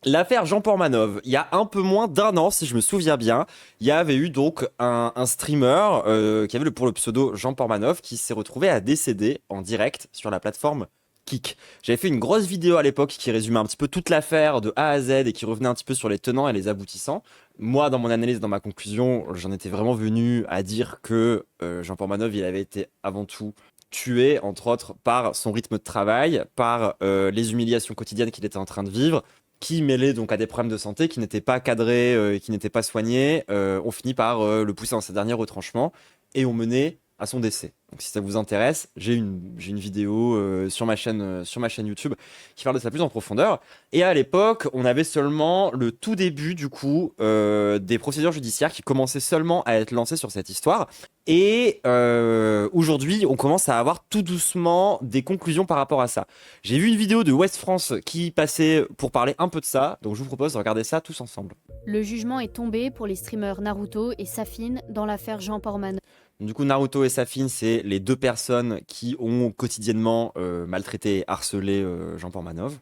L'affaire Jean Pormanov, il y a un peu moins d'un an, si je me souviens bien, il y avait eu donc un streamer qui avait pour le pseudo Jean Pormanov qui s'est retrouvé à décéder en direct sur la plateforme Kik. J'avais fait une grosse vidéo à l'époque qui résumait un petit peu toute l'affaire de A à Z et qui revenait un petit peu sur les tenants et les aboutissants. Moi, dans mon analyse, dans ma conclusion, j'en étais vraiment venu à dire que Jean Pormanov, il avait été avant tout tué, entre autres, par son rythme de travail, par les humiliations quotidiennes qu'il était en train de vivre, qui, mêlés donc à des problèmes de santé qui n'étaient pas cadrés et qui n'étaient pas soignés, ont fini par le pousser dans ses derniers retranchements et ont mené à son décès. Donc si ça vous intéresse, j'ai une vidéo sur ma chaîne YouTube qui parle de ça plus en profondeur. Et à l'époque, on avait seulement le tout début du coup des procédures judiciaires qui commençaient seulement à être lancées sur cette histoire. Et aujourd'hui, on commence à avoir tout doucement des conclusions par rapport à ça. J'ai vu une vidéo de West France qui passait pour parler un peu de ça, donc je vous propose de regarder ça tous ensemble. Le jugement est tombé pour les streamers Naruto et Safin dans l'affaire Jean Pormanov. Du coup, Naruto et Safin, c'est les deux personnes qui ont quotidiennement maltraité et harcelé Jean Pormanov.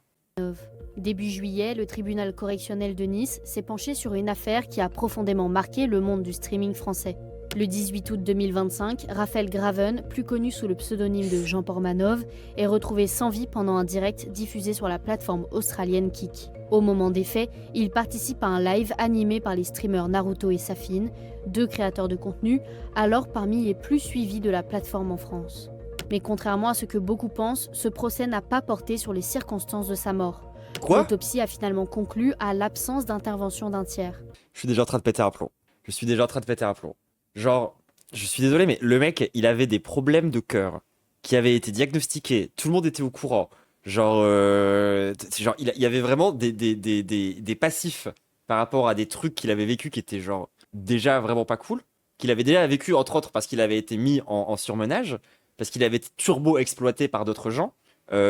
Début juillet, le tribunal correctionnel de Nice s'est penché sur une affaire qui a profondément marqué le monde du streaming français. Le 18 août 2025, Raphaël Graven, plus connu sous le pseudonyme de Jean Pormanov, est retrouvé sans vie pendant un direct diffusé sur la plateforme australienne Kik. Au moment des faits, il participe à un live animé par les streamers Naruto et Safin, deux créateurs de contenu, alors parmi les plus suivis de la plateforme en France. Mais contrairement à ce que beaucoup pensent, ce procès n'a pas porté sur les circonstances de sa mort. Quoi? L'autopsie a finalement conclu à l'absence d'intervention d'un tiers. Je suis déjà en train de péter un plomb. Je suis déjà en train de péter un plomb. Genre, je suis désolé, mais le mec, il avait des problèmes de cœur qui avaient été diagnostiqués. Tout le monde était au courant. Genre, il y avait vraiment des passifs par rapport à des trucs qu'il avait vécu qui étaient genre déjà vraiment pas cool. Qu'il avait déjà vécu, entre autres, parce qu'il avait été mis en surmenage, parce qu'il avait été turbo exploité par d'autres gens.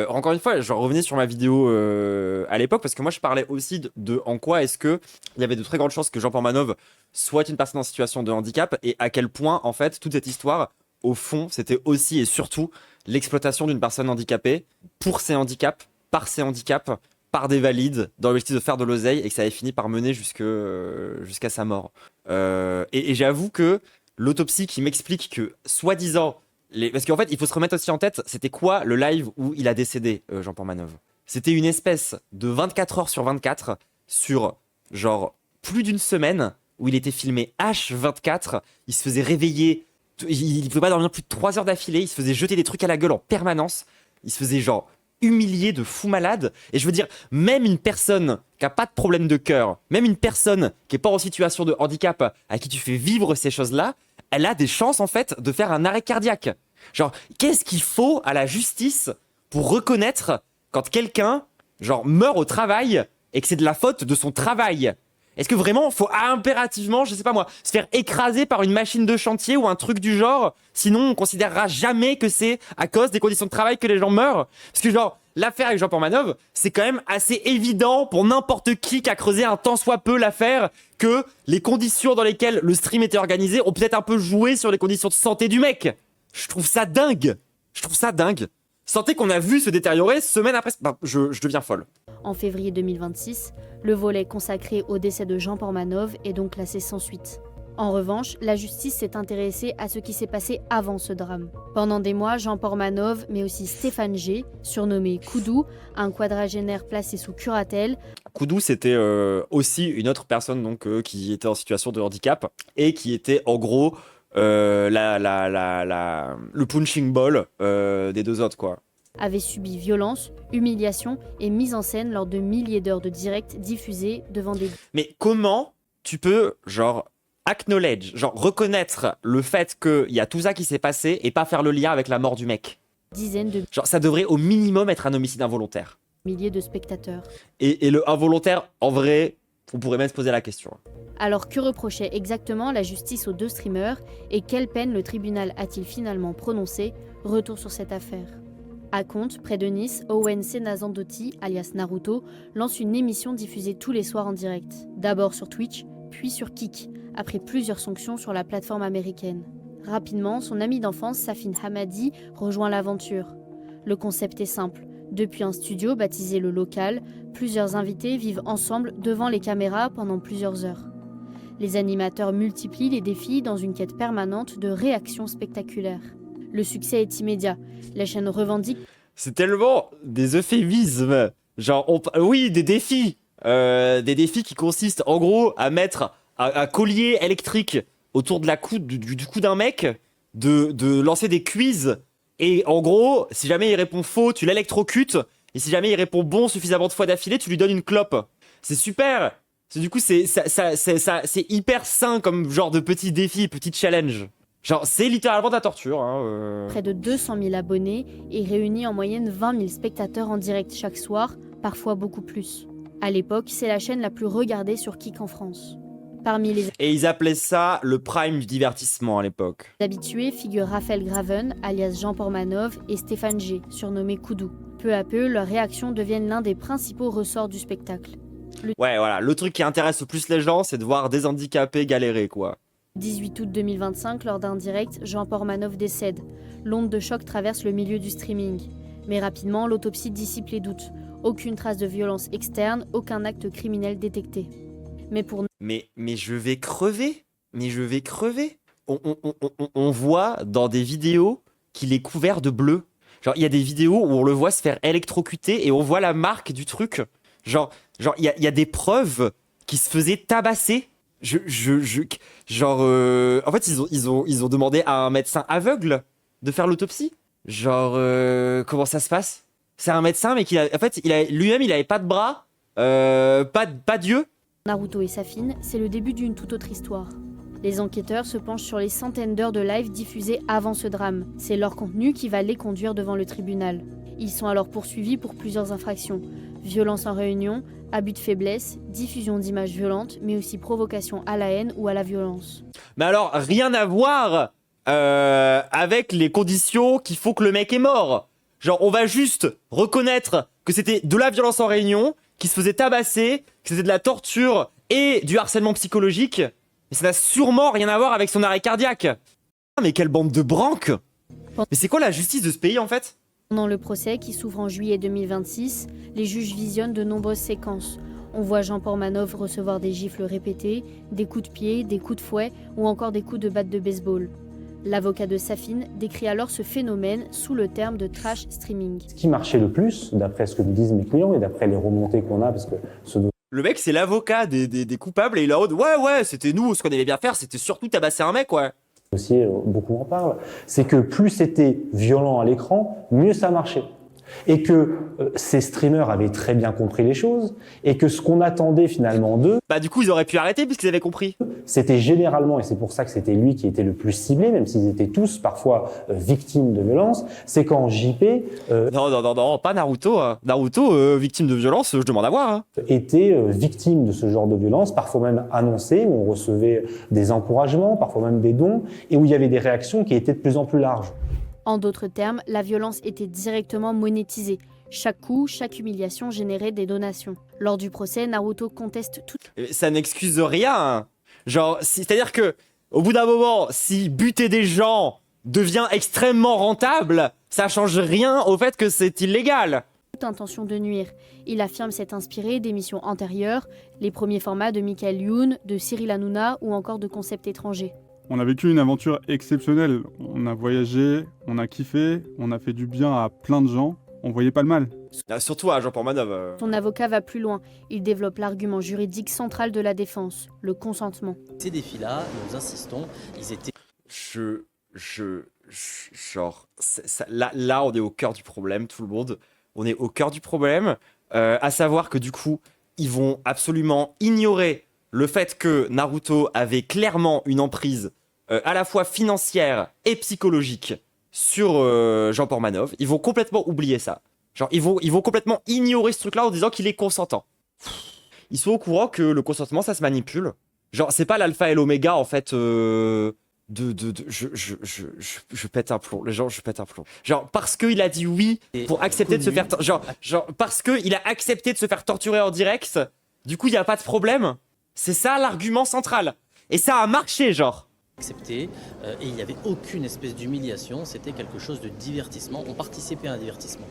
Encore une fois, je revenais sur ma vidéo à l'époque parce que moi je parlais aussi de en quoi est-ce que il y avait de très grandes chances que Jean Pormanov soit une personne en situation de handicap et à quel point en fait toute cette histoire au fond c'était aussi et surtout l'exploitation d'une personne handicapée pour ses handicaps, par ses handicaps, par des valides dans l'objectif de faire de l'oseille et que ça avait fini par mener jusqu'à sa mort. Et j'avoue que l'autopsie qui m'explique que soi-disant parce qu'en fait, il faut se remettre aussi en tête, c'était quoi le live où il a décédé, Jean Pormanov? C'était une espèce de 24 heures sur 24, sur genre plus d'une semaine, où il était filmé H24, il se faisait réveiller, il pouvait pas dormir plus de 3 heures d'affilée, il se faisait jeter des trucs à la gueule en permanence, il se faisait genre humilier de fou malade. Et je veux dire, même une personne qui a pas de problème de cœur, même une personne qui est pas en situation de handicap, à qui tu fais vivre ces choses-là, elle a des chances en fait de faire un arrêt cardiaque. Genre, qu'est-ce qu'il faut à la justice pour reconnaître quand quelqu'un, genre, meurt au travail et que c'est de la faute de son travail? Est-ce que vraiment faut impérativement, je sais pas moi, se faire écraser par une machine de chantier ou un truc du genre? Sinon, on considérera jamais que c'est à cause des conditions de travail que les gens meurent. Parce que genre, l'affaire avec Jean Pormanov, c'est quand même assez évident pour n'importe qui a creusé un tant soit peu l'affaire que les conditions dans lesquelles le stream était organisé ont peut-être un peu joué sur les conditions de santé du mec. Je trouve ça dingue. Je trouve ça dingue. Santé qu'on a vu se détériorer semaine après. Ben, je deviens folle. En février 2026, le volet consacré au décès de Jean Pormanov est donc classé sans suite. En revanche, la justice s'est intéressée à ce qui s'est passé avant ce drame. Pendant des mois, Jean Pormanov, mais aussi Stéphane G, surnommé Koudou, un quadragénaire placé sous curatelle. Koudou, c'était aussi une autre personne donc, qui était en situation de handicap et qui était en gros le punching ball des deux autres, quoi. Avait subi violence, humiliation et mise en scène lors de milliers d'heures de directs diffusés devant des... Mais comment tu peux, genre, acknowledge, genre, reconnaître le fait qu'il y a tout ça qui s'est passé et pas faire le lien avec la mort du mec? dizaines de Genre, ça devrait au minimum être un homicide involontaire. milliers de spectateurs. Et le involontaire, en vrai, on pourrait même se poser la question. Alors que reprochait exactement la justice aux deux streamers et quelle peine le tribunal a-t-il finalement prononcé? Retour sur cette affaire. À Contes, près de Nice, Owen Senazandotti, alias Naruto, lance une émission diffusée tous les soirs en direct. D'abord sur Twitch, puis sur Kik, après plusieurs sanctions sur la plateforme américaine. Rapidement, son ami d'enfance, Safin Hamadi, rejoint l'aventure. Le concept est simple. Depuis un studio baptisé Le Local, plusieurs invités vivent ensemble devant les caméras pendant plusieurs heures. Les animateurs multiplient les défis dans une quête permanente de réactions spectaculaires. Le succès est immédiat. La chaîne revendique... C'est tellement des euphémismes. Genre, oui, des défis. Des défis qui consistent en gros à mettre un collier électrique autour de la du cou d'un mec, de lancer des quiz. Et en gros, si jamais il répond faux, tu l'électrocutes. Et si jamais il répond bon suffisamment de fois d'affilée, tu lui donnes une clope. C'est super. Du coup, c'est hyper sain comme genre de petit défi, petit challenge. Genre, c'est littéralement de la torture. Près de 200 000 abonnés et réunit en moyenne 20 000 spectateurs en direct chaque soir, parfois beaucoup plus. À l'époque, c'est la chaîne la plus regardée sur Kik en France. Parmi les Et ils appelaient ça le prime du divertissement à l'époque. habitués figurent Raphaël Graven, alias Jean Pormanov, et Stéphane G, surnommé Koudou. Peu à peu, leurs réactions deviennent l'un des principaux ressorts du spectacle. Ouais, voilà, le truc qui intéresse le plus les gens, c'est de voir des handicapés galérer, quoi. 18 août 2025, lors d'un direct, Jean Pormanov décède. L'onde de choc traverse le milieu du streaming. Mais rapidement, l'autopsie dissipe les doutes. Aucune trace de violence externe, aucun acte criminel détecté. Mais je vais crever. Mais je vais crever. On voit dans des vidéos qu'il est couvert de bleu. Genre, il y a des vidéos où on le voit se faire électrocuter et on voit la marque du truc. Genre, il y a des preuves qui se faisaient tabasser. En fait, ils ont demandé à un médecin aveugle de faire l'autopsie. Genre, comment ça se passe? C'est un médecin, mais lui-même, il avait pas de bras, pas d'yeux. Naruto et Safine, c'est le début d'une toute autre histoire. Les enquêteurs se penchent sur les centaines d'heures de live diffusées avant ce drame. C'est leur contenu qui va les conduire devant le tribunal. Ils sont alors poursuivis pour plusieurs infractions. Violence en réunion, abus de faiblesse, diffusion d'images violentes, mais aussi provocation à la haine ou à la violence. Mais alors, rien à voir avec les conditions qui font que le mec est mort. Genre, on va juste reconnaître que c'était de la violence en réunion, qu'il se faisait tabasser, que c'était de la torture et du harcèlement psychologique. Mais ça n'a sûrement rien à voir avec son arrêt cardiaque. Ah, mais quelle bande de branques! Mais c'est quoi la justice de ce pays, en fait? Pendant le procès, qui s'ouvre en juillet 2026, les juges visionnent de nombreuses séquences. On voit Jean Pormanov recevoir des gifles répétées, des coups de pied, des coups de fouet ou encore des coups de batte de baseball. L'avocat de Safine décrit alors ce phénomène sous le terme de trash streaming. Ce qui marchait le plus, d'après ce que me disent mes clients et d'après les remontées qu'on a, parce que Le mec, c'est l'avocat des coupables et il est en mode ouais, c'était nous, ce qu'on aimait bien faire, c'était surtout tabasser un mec, ouais. dossier, beaucoup en parlent, c'est que plus c'était violent à l'écran, mieux ça marchait. Et que ces streamers avaient très bien compris les choses, et que ce qu'on attendait finalement d'eux, Bah du coup, ils auraient pu arrêter puisqu'ils avaient compris. c'était généralement, et c'est pour ça que c'était lui qui était le plus ciblé, même s'ils étaient tous parfois victimes de violence, c'est quand JP Non, pas Naruto. Hein. Naruto, victime de violence, je demande à voir. Hein. était victime de ce genre de violence, parfois même annoncé, où on recevait des encouragements, parfois même des dons, et où il y avait des réactions qui étaient de plus en plus larges. En d'autres termes, la violence était directement monétisée. Chaque coup, chaque humiliation générait des donations. Lors du procès, Naruto conteste tout. Ça n'excuse rien. Hein. Genre, c'est-à-dire que, au bout d'un moment, si buter des gens devient extrêmement rentable, ça change rien au fait que c'est illégal. Toute intention de nuire. Il affirme s'être inspiré d'émissions antérieures, les premiers formats de Michael Youn, de Cyril Hanouna ou encore de concepts étrangers. On a vécu une aventure exceptionnelle. On a voyagé, on a kiffé, on a fait du bien à plein de gens. On voyait pas le mal. Surtout à Jean Pormanov. Son avocat va plus loin. Il développe l'argument juridique central de la défense, le consentement. Ces défis-là, nous insistons, ils étaient... Là, on est au cœur du problème, tout le monde. On est au cœur du problème, à savoir que du coup, ils vont absolument ignorer le fait que Naruto avait clairement une emprise à la fois financière et psychologique sur Jean Pormanov. Ils vont complètement oublier ça. Genre, ils vont complètement ignorer ce truc-là en disant qu'il est consentant. Ils sont au courant que le consentement, ça se manipule. Genre, c'est pas l'alpha et l'oméga, en fait, je pète un plomb. Les gens, je pète un plomb. Genre, parce qu'il a dit oui pour accepter de se faire... Genre, parce qu'il a accepté de se faire torturer en direct, du coup, il n'y a pas de problème. C'est ça l'argument central. Et ça a marché, genre. acceptés et il n'y avait aucune espèce d'humiliation, c'était quelque chose de divertissement, on participait à un divertissement.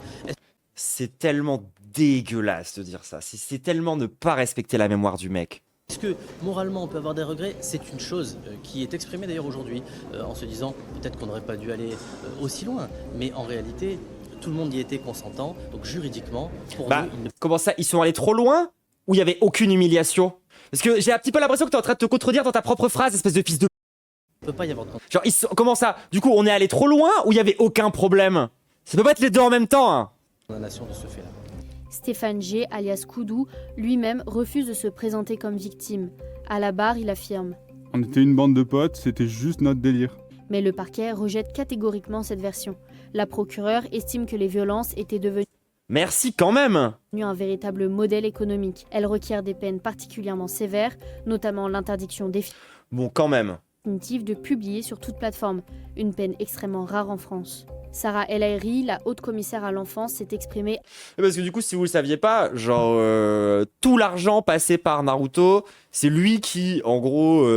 C'est tellement dégueulasse de dire ça. C'est tellement ne pas respecter la mémoire du mec. Est-ce que moralement on peut avoir des regrets? C'est une chose qui est exprimée d'ailleurs aujourd'hui en se disant peut-être qu'on n'aurait pas dû aller aussi loin. Mais en réalité, tout le monde y était consentant. Donc juridiquement, pour Bah, nous, il ne comment ça, ils sont allés trop loin ou il y avait aucune humiliation? Parce que j'ai un petit peu l'impression que t'es en train de te contredire dans ta propre phrase, espèce de fils de... peut pas y avoir de Genre, comment ça? Du coup, on est allé trop loin ou il y avait aucun problème? Ça peut pas être les deux en même temps, hein. condamnation de ce fait-là. Stéphane G, alias Koudou, lui-même refuse de se présenter comme victime. À la barre, il affirme. On était une bande de potes, c'était juste notre délire. Mais le parquet rejette catégoriquement cette version. La procureure estime que les violences étaient devenues Merci quand même. un véritable modèle économique. Elle requiert des peines particulièrement sévères, notamment l'interdiction Bon, quand même. définitive de publier sur toute plateforme, une peine extrêmement rare en France. Sarah El Haïry, la haute commissaire à l'enfance, s'est exprimée. Parce que du coup, si vous le saviez pas, genre, tout l'argent passé par Naruto, c'est lui qui, en gros,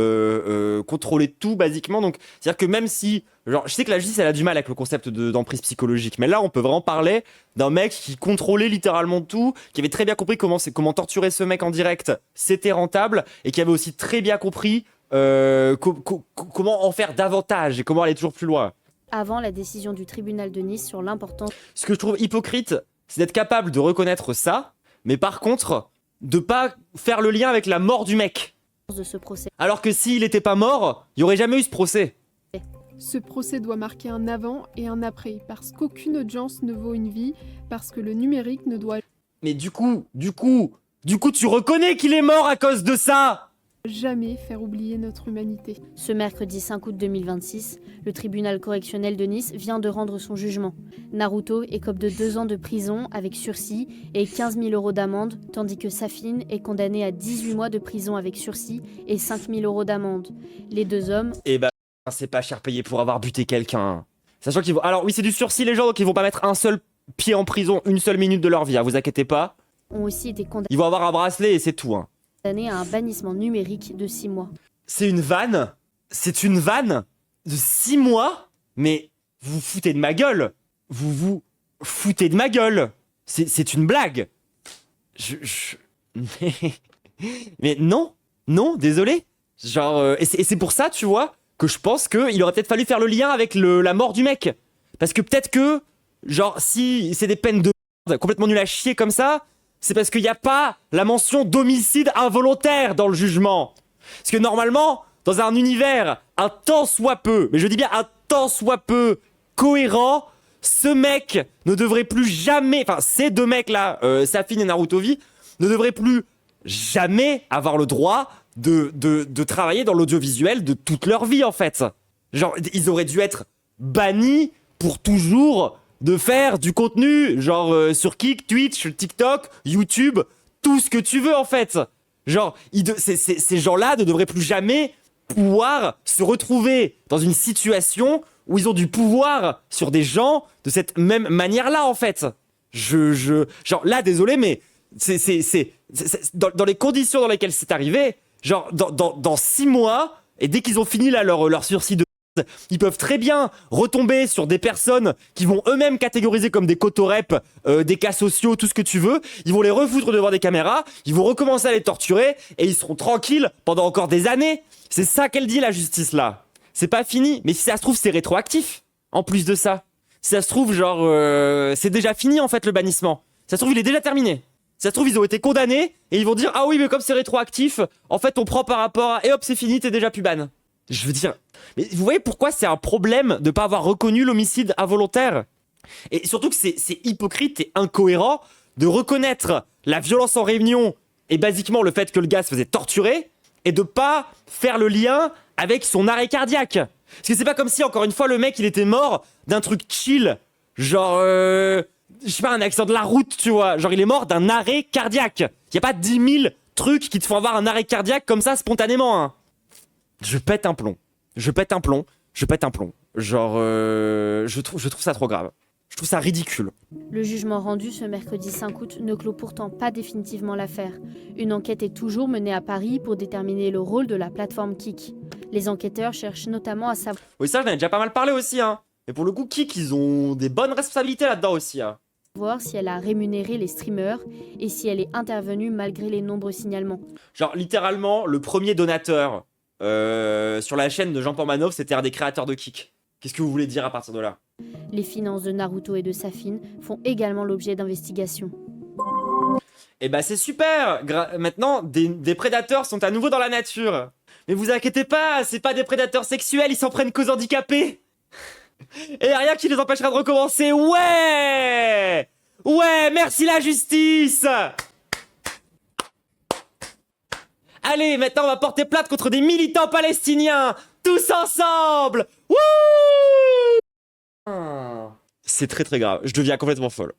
contrôlait tout, basiquement. Donc, c'est-à-dire que même si... Genre, je sais que la justice, elle a du mal avec le concept d'emprise psychologique. Mais là, on peut vraiment parler d'un mec qui contrôlait littéralement tout, qui avait très bien compris comment torturer ce mec en direct, c'était rentable, et qui avait aussi très bien compris comment en faire davantage et comment aller toujours plus loin. Avant la décision du tribunal de Nice sur l'importance Ce que je trouve hypocrite, c'est d'être capable de reconnaître ça, mais par contre, de pas faire le lien avec la mort du mec. de ce procès. Alors que s'il n'était pas mort, il n'y aurait jamais eu ce procès. Ce procès doit marquer un avant et un après, parce qu'aucune audience ne vaut une vie, parce que le numérique ne doit Mais du coup, tu reconnais qu'il est mort à cause de ça. jamais faire oublier notre humanité. Ce mercredi 5 août 2026, le tribunal correctionnel de Nice vient de rendre son jugement. Naruto écope de 2 ans de prison avec sursis et 15 000 € d'amende, tandis que Safine est condamné à 18 mois de prison avec sursis et 5 000 € d'amende. Les deux hommes Et bah, c'est pas cher payé pour avoir buté quelqu'un. Sachant qu'ils vont... Alors oui, c'est du sursis les gens, donc ils vont pas mettre un seul pied en prison une seule minute de leur vie, hein, vous inquiétez pas. ont aussi été Ils vont avoir un bracelet et c'est tout, hein. condamnés à un bannissement numérique de 6 mois. C'est une vanne. C'est une vanne de 6 mois. Mais vous vous foutez de ma gueule. Vous vous foutez de ma gueule. C'est une blague. Mais non. Non, désolé. Genre, et c'est pour ça, tu vois, que je pense qu'il aurait peut-être fallu faire le lien avec la mort du mec. Parce que peut-être que, genre, si c'est des peines de merde complètement nul à chier comme ça, c'est parce qu'il n'y a pas la mention d'homicide involontaire dans le jugement. Parce que normalement, dans un univers un tant soit peu, mais je dis bien un tant soit peu cohérent, ce mec ne devrait plus jamais, enfin ces deux mecs-là, Safine et Narutobi, ne devraient plus jamais avoir le droit de travailler dans l'audiovisuel de toute leur vie en fait. Genre, ils auraient dû être bannis pour toujours de faire du contenu, genre sur Kik, Twitch, TikTok, YouTube, tout ce que tu veux en fait. Genre, ces gens-là ne devraient plus jamais pouvoir se retrouver dans une situation où ils ont du pouvoir sur des gens de cette même manière-là en fait. Genre là, désolé, mais dans les conditions dans lesquelles c'est arrivé, genre dans 6 mois, et dès qu'ils ont fini là leur sursis de... Ils peuvent très bien retomber sur des personnes qui vont eux-mêmes catégoriser comme des cotorep, des cas sociaux, tout ce que tu veux. Ils vont les refoutre devant des caméras, ils vont recommencer à les torturer et ils seront tranquilles pendant encore des années. C'est ça qu'elle dit la justice là. C'est pas fini, mais si ça se trouve c'est rétroactif. En plus de ça, si ça se trouve genre c'est déjà fini en fait le bannissement. Si ça se trouve il est déjà terminé. Si ça se trouve ils ont été condamnés et ils vont dire ah oui mais comme c'est rétroactif, en fait on prend par rapport à et hop c'est fini t'es déjà plus ban. Je veux dire, mais vous voyez pourquoi c'est un problème de pas avoir reconnu l'homicide involontaire? Et surtout que c'est hypocrite et incohérent de reconnaître la violence en réunion et basiquement le fait que le gars se faisait torturer et de pas faire le lien avec son arrêt cardiaque. Parce que c'est pas comme si, encore une fois, le mec il était mort d'un truc chill, genre, je sais pas, un accident de la route, tu vois. Genre il est mort d'un arrêt cardiaque. Y a pas 10 000 trucs qui te font avoir un arrêt cardiaque comme ça spontanément, hein. Je pète un plomb. Genre, je trouve ça trop grave. Je trouve ça ridicule. Le jugement rendu ce mercredi 5 août ne clôt pourtant pas définitivement l'affaire. Une enquête est toujours menée à Paris pour déterminer le rôle de la plateforme Kik. Les enquêteurs cherchent notamment à savoir... Oui, ça, j'en ai déjà pas mal parlé aussi, hein. Et pour le coup, Kik, ils ont des bonnes responsabilités là-dedans aussi, hein. Voir si elle a rémunéré les streamers et si elle est intervenue malgré les nombreux signalements. Genre, littéralement, le premier donateur sur la chaîne de Jean-Paul Manov, c'était un des créateurs de Kik. Qu'est-ce que vous voulez dire à partir de là? Les finances de Naruto et de Safin font également l'objet d'investigations. Eh bah c'est super. Maintenant, des prédateurs sont à nouveau dans la nature. Mais vous inquiétez pas, c'est pas des prédateurs sexuels, ils s'en prennent qu'aux handicapés. Et rien qui les empêchera de recommencer. Ouais. Ouais, merci la justice. Allez, maintenant on va porter plainte contre des militants palestiniens. Tous ensemble. Wouh. C'est très très grave, je deviens complètement folle.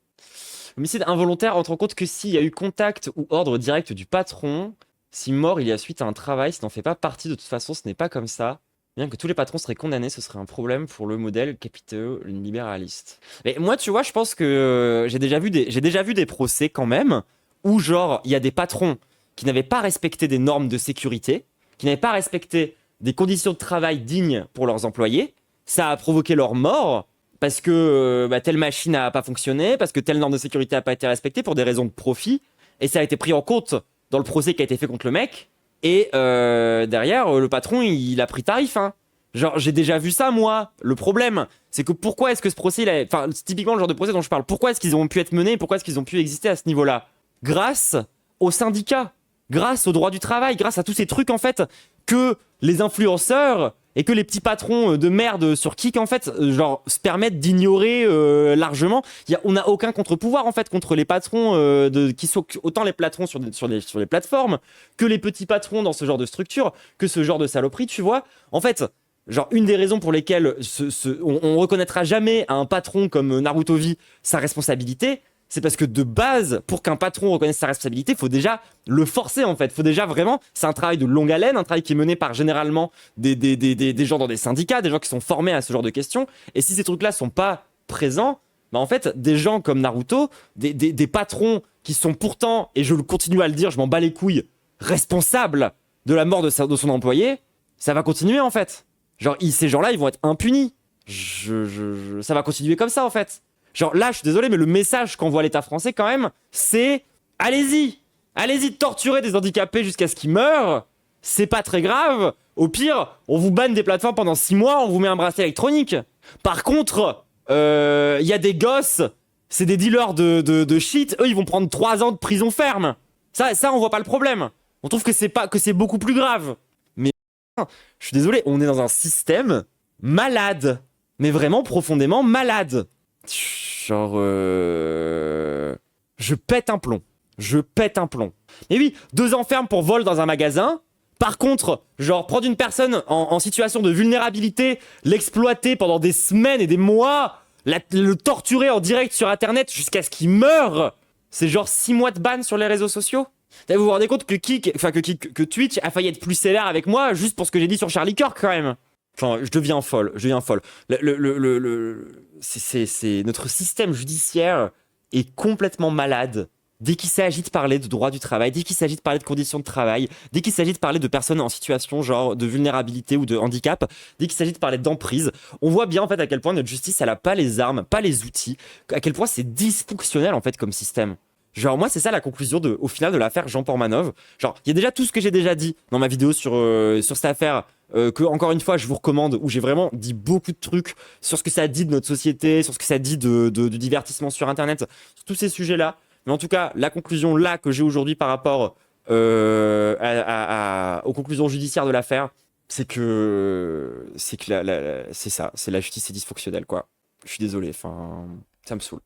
Homicide involontaire entre en compte que s'il y a eu contact ou ordre direct du patron, si mort il y a suite à un travail, ça n'en fait pas partie, de toute façon ce n'est pas comme ça. Bien que tous les patrons seraient condamnés, ce serait un problème pour le modèle capitalo-libéraliste. Mais moi tu vois, je pense que j'ai déjà vu des procès quand même, où genre il y a des patrons qui n'avaient pas respecté des normes de sécurité, qui n'avaient pas respecté des conditions de travail dignes pour leurs employés, ça a provoqué leur mort, parce que telle machine n'a pas fonctionné, parce que telle norme de sécurité n'a pas été respectée pour des raisons de profit, et ça a été pris en compte dans le procès qui a été fait contre le mec, et derrière, le patron, il a pris tarif, hein. Genre, j'ai déjà vu ça, moi. Le problème, c'est que pourquoi est-ce que ce procès, enfin, c'est typiquement le genre de procès dont je parle, pourquoi est-ce qu'ils ont pu être menés, pourquoi est-ce qu'ils ont pu exister à ce niveau-là? Grâce aux syndicats, grâce au droit du travail, grâce à tous ces trucs, en fait, que les influenceurs et que les petits patrons de merde sur Kik, en fait, genre, se permettent d'ignorer largement. On n'a aucun contre-pouvoir, en fait, contre les patrons, qui sont autant les patrons sur les plateformes, que les petits patrons dans ce genre de structure, que ce genre de saloperie, tu vois. En fait, genre, une des raisons pour lesquelles on reconnaîtra jamais à un patron comme Naruto V sa responsabilité, c'est parce que de base, pour qu'un patron reconnaisse sa responsabilité, il faut déjà le forcer, en fait. Faut déjà vraiment, c'est un travail de longue haleine, un travail qui est mené par généralement des gens dans des syndicats, des gens qui sont formés à ce genre de questions. Et si ces trucs-là sont pas présents, bah en fait, des gens comme Naruto, des patrons qui sont pourtant, et je continue à le dire, je m'en bats les couilles, responsables de la mort de son employé, ça va continuer, en fait. Genre, ces gens-là, ils vont être impunis. Ça va continuer comme ça, en fait. Genre là, je suis désolé, mais le message qu'envoie l'État français quand même, c'est allez-y torturer des handicapés jusqu'à ce qu'ils meurent, c'est pas très grave. Au pire, on vous banne des plateformes pendant 6 mois, on vous met un bracelet électronique. Par contre, y a des gosses, c'est des dealers de shit, eux ils vont prendre 3 ans de prison ferme. Ça on voit pas le problème. On trouve que c'est beaucoup plus grave. Mais je suis désolé, on est dans un système malade, mais vraiment profondément malade. Genre, je pète un plomb. Et oui, 2 ans ferme pour vol dans un magasin. Par contre, genre, prendre une personne en situation de vulnérabilité, l'exploiter pendant des semaines et des mois, le torturer en direct sur Internet jusqu'à ce qu'il meure, c'est genre 6 mois de ban sur les réseaux sociaux. Vous vous rendez compte que Twitch a failli être plus sévère avec moi juste pour ce que j'ai dit sur Charlie Kirk quand même. Enfin, je deviens folle. C'est notre système judiciaire est complètement malade. Dès qu'il s'agit de parler de droit du travail, dès qu'il s'agit de parler de conditions de travail, dès qu'il s'agit de parler de personnes en situation genre de vulnérabilité ou de handicap, dès qu'il s'agit de parler d'emprise, on voit bien en fait à quel point notre justice elle a pas les armes, pas les outils, à quel point c'est dysfonctionnel en fait comme système. Genre moi c'est ça la conclusion au final de l'affaire Jean Portmanov. Genre il y a déjà tout ce que j'ai déjà dit dans ma vidéo sur cette affaire que encore une fois je vous recommande, où j'ai vraiment dit beaucoup de trucs sur ce que ça dit de notre société, sur ce que ça dit de divertissement sur internet, sur tous ces sujets là. Mais en tout cas la conclusion là que j'ai aujourd'hui par rapport aux conclusions judiciaires de l'affaire, c'est que c'est ça, c'est la justice est dysfonctionnelle quoi. Je suis désolé, enfin ça me saoule.